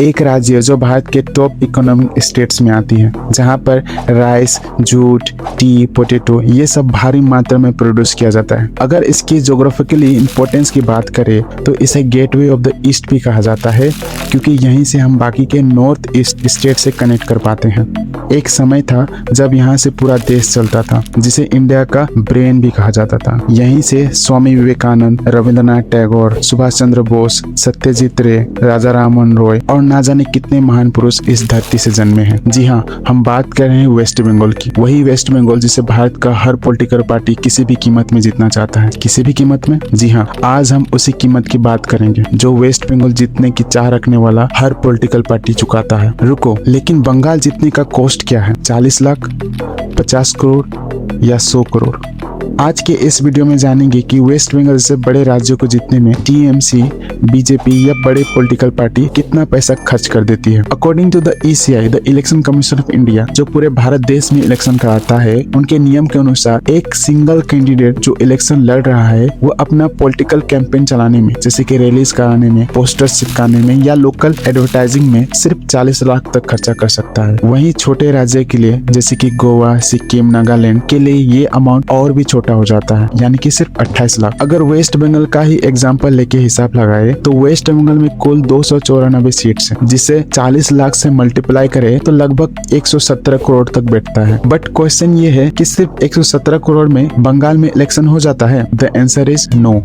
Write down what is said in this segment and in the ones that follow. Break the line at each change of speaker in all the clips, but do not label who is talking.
एक राज्य जो भारत के टॉप इकोनॉमिक स्टेट्स में आती है, जहां पर राइस, जूट, टी, पोटैटो ये सब भारी मात्रा में प्रोड्यूस किया जाता है। अगर इसकी ज्योग्राफिकली इंपॉर्टेंस की बात करें तो इसे गेटवे ऑफ द ईस्ट भी कहा जाता है, क्योंकि यहीं से हम बाकी के नॉर्थ ईस्ट स्टेट से कनेक्ट कर पाते हैं। एक समय था जब यहाँ से पूरा देश चलता था, जिसे इंडिया का ब्रेन भी कहा जाता था। यहीं से स्वामी विवेकानंद, रविंद्रनाथ टैगोर, सुभाष चंद्र बोस, सत्यजीत रे, राजा राममोहन रॉय और ना जाने कितने महान पुरुष इस धरती से जन्मे हैं। जी हाँ, हम बात कर रहे हैं वेस्ट बंगाल की। वही वेस्ट बंगाल जिसे भारत का हर पॉलिटिकल पार्टी किसी भी कीमत में जीतना चाहता है। किसी भी कीमत में? जी हाँ, आज हम उसी कीमत की बात करेंगे जो वेस्ट बंगाल जीतने की चाह रखने वाला हर पॉलिटिकल पार्टी चुकाता है। रुको, लेकिन बंगाल जीतने का कॉस्ट क्या है? 40 लाख, 50 करोड़ या 100 करोड़? आज के इस वीडियो में जानेंगे कि वेस्ट बंगाल जैसे बड़े राज्यों को जीतने में टीएमसी, बीजेपी या बड़े पॉलिटिकल पार्टी कितना पैसा खर्च कर देती है। According to the ECI, the election commission of India, जो पूरे भारत देश में इलेक्शन कराता है, उनके नियम के अनुसार एक सिंगल कैंडिडेट जो इलेक्शन लड़ रहा है वो अपना पॉलिटिकल कैंपेन चलाने में, जैसे कि रैलीज कराने में, पोस्टर्स चिपकाने में या लोकल एडवर्टाइजिंग में सिर्फ 40 लाख तक खर्चा कर सकता है। वहीं छोटे राज्य के लिए, जैसे कि गोवा, सिक्किम, नागालैंड के लिए ये अमाउंट और भी छोटा हो जाता है, यानी कि सिर्फ 28 लाख। अगर वेस्ट बंगाल का ही एग्जांपल लेके हिसाब लगाए तो वेस्ट बंगाल में कुल 294 सीट्स हैं, जिसे 40 लाख से मल्टीप्लाई करे तो लगभग 117 करोड़ तक बैठता है। बट क्वेश्चन ये है कि सिर्फ 117 करोड़ में बंगाल में इलेक्शन हो जाता है? The answer is no.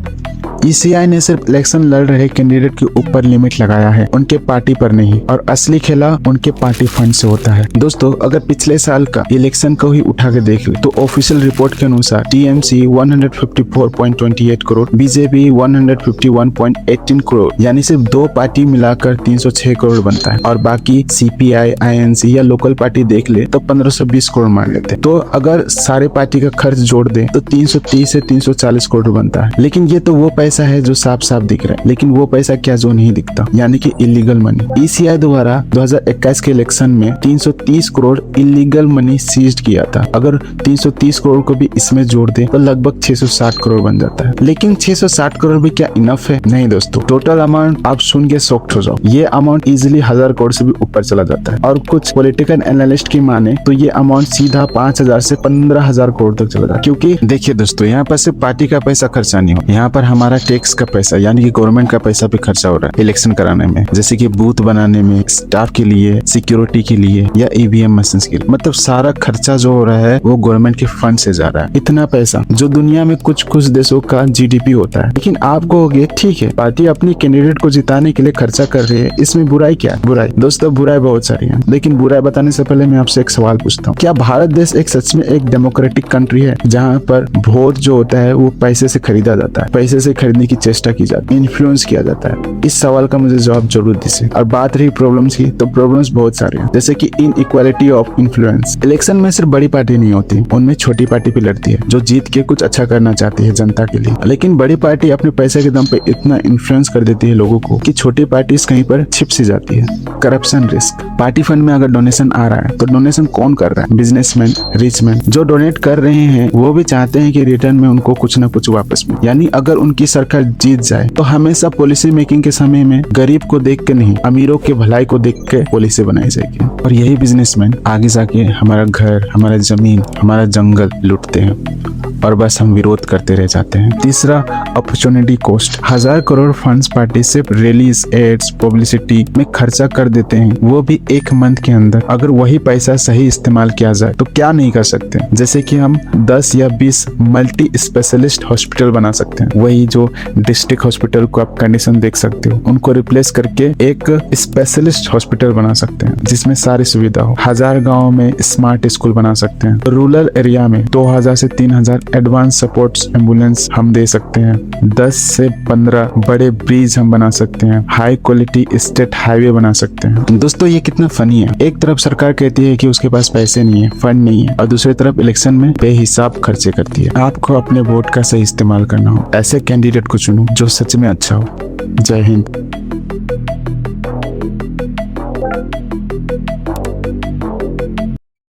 ECI ने सिर्फ इलेक्शन लड़ रहे कैंडिडेट के ऊपर लिमिट लगाया है, उनके पार्टी पर नहीं, और असली खेला उनके पार्टी फंड से होता है। दोस्तों, अगर पिछले साल का इलेक्शन को ही उठा के देख ले तो ऑफिशियल रिपोर्ट के अनुसार TMC 154.28 करोड़, बीजेपी 151.18 करोड़, यानी सिर्फ दो पार्टी मिलाकर 306 करोड़ बनता है, और बाकी CPI, INC या लोकल पार्टी देख ले तो 1520 करोड़ मान लेते। तो अगर सारे पार्टी का खर्च जोड़ दे तो 330 से 340 करोड़ बनता है। लेकिन ये तो वो पैसा है जो साफ साफ दिख रहा है, लेकिन वो पैसा क्या जो नहीं दिखता, यानी कि इलीगल मनी। ECI द्वारा 2021 के इलेक्शन में 330 करोड़ इलीगल मनी सीज्ड किया था। अगर 330 करोड़ को भी इसमें जोड़ दे तो लगभग 660 करोड़ बन जाता है। लेकिन 660 करोड़ भी क्या इनफ है? नहीं दोस्तों, टोटल अमाउंट आप सुन के शॉक्ड हो जाओ। ये अमाउंट इजिली 1000 करोड़ से भी ऊपर चला जाता है, और कुछ पॉलिटिकल एनालिस्ट की माने तो ये अमाउंट सीधा 5000 से 15000 करोड़ तक चला जाता है। क्योंकि देखिए दोस्तों, यहाँ पर सिर्फ पार्टी का पैसा खर्चा नहीं हो, यहाँ पर हमारा टैक्स का पैसा यानी कि गवर्नमेंट का पैसा भी खर्चा हो रहा है इलेक्शन कराने में, जैसे कि बूथ बनाने में, स्टाफ के लिए, सिक्योरिटी के लिए या EVM मशीन के लिए। मतलब सारा खर्चा जो हो रहा है वो गवर्नमेंट के फंड से जा रहा है। इतना पैसा जो दुनिया में कुछ देशों का GDP होता है। लेकिन आप कहोगे ठीक है, पार्टी अपनी कैंडिडेट को जिताने के लिए खर्चा कर रही है, इसमें बुराई क्या है? बुराई दोस्तों, बुराई बहुत सारी है, लेकिन बुराई बताने से पहले मैं आपसे एक सवाल पूछता हूँ, क्या भारत देश एक सच में एक डेमोक्रेटिक कंट्री है जहाँ पर वोट जो होता है वो पैसे से खरीदा जाता है, पैसे से खरीदने की चेष्टा की जाती है, इन्फ्लुएंस किया जाता है? इस सवाल का मुझे जवाब जरूर दीजिए। और बात रही प्रॉब्लम्स की, तो प्रॉब्लम्स बहुत सारे हैं, जैसे कि इनइक्वालिटी ऑफ इन्फ्लुएंस। इलेक्शन में सिर्फ बड़ी पार्टी नहीं होती, उनमें छोटी पार्टी भी लड़ती है जो जीत के कुछ अच्छा करना चाहती है जनता के लिए। लेकिन बड़ी पार्टी अपने पैसे के दम पे इतना इन्फ्लुएंस कर देती है लोगों को कि छोटी पार्टी कहीं पर छिप सी जाती है। Corruption risk. पार्टी फंड में अगर डोनेशन आ रहा है तो डोनेशन कौन कर रहा है? Businessman, Richman. जो डोनेट कर रहे हैं वो भी चाहते हैं कि रिटर्न में उनको कुछ ना कुछ वापस मिले। यानी अगर उनकी सरकार जीत जाए तो हमेशा पॉलिसी मेकिंग के समय में गरीब को देख के नहीं, अमीरों के भलाई को देख के पॉलिसी बनाई जाएगी, और यही बिजनेसमैन आगे जाके हमारा घर, हमारा जमीन, हमारा जंगल लूटते हैं, और बस हम विरोध करते रह जाते हैं। तीसरा, opportunity cost. 1000 crore funds party सिर्फ रैलीज, एड्स, पब्लिसिटी में खर्चा कर देते हैं, वो भी एक मंथ के अंदर। अगर वही पैसा सही इस्तेमाल किया जाए तो क्या नहीं कर सकते? जैसे कि हम 10 या 20 मल्टी स्पेशलिस्ट हॉस्पिटल बना सकते हैं। वही जो डिस्ट्रिक्ट हॉस्पिटल को आप कंडीशन देख सकते हो, उनको रिप्लेस करके एक स्पेशलिस्ट हॉस्पिटल बना सकते हैं जिसमें सारी सुविधा हो। 1000 गाँव में स्मार्ट स्कूल बना सकते हैं। रूरल एरिया में 2000 से 3000 एडवांस सपोर्ट एम्बुलेंस हम दे सकते हैं। 10 से 15 बड़े ब्रिज हम बना सकते हैं। हाई क्वालिटी स्टेट हाईवे बना सकते हैं। दोस्तों, ये कितना फनी है। एक तरफ सरकार कहती है कि उसके पास पैसे नहीं है, फंड नहीं है, और दूसरी तरफ इलेक्शन में बेहिसाब खर्चे करती है। आपको अपने वोट का सही इस्तेमाल करना हो, ऐसे कैंडिडेट को चुनो जो सच में अच्छा हो। जय हिंद।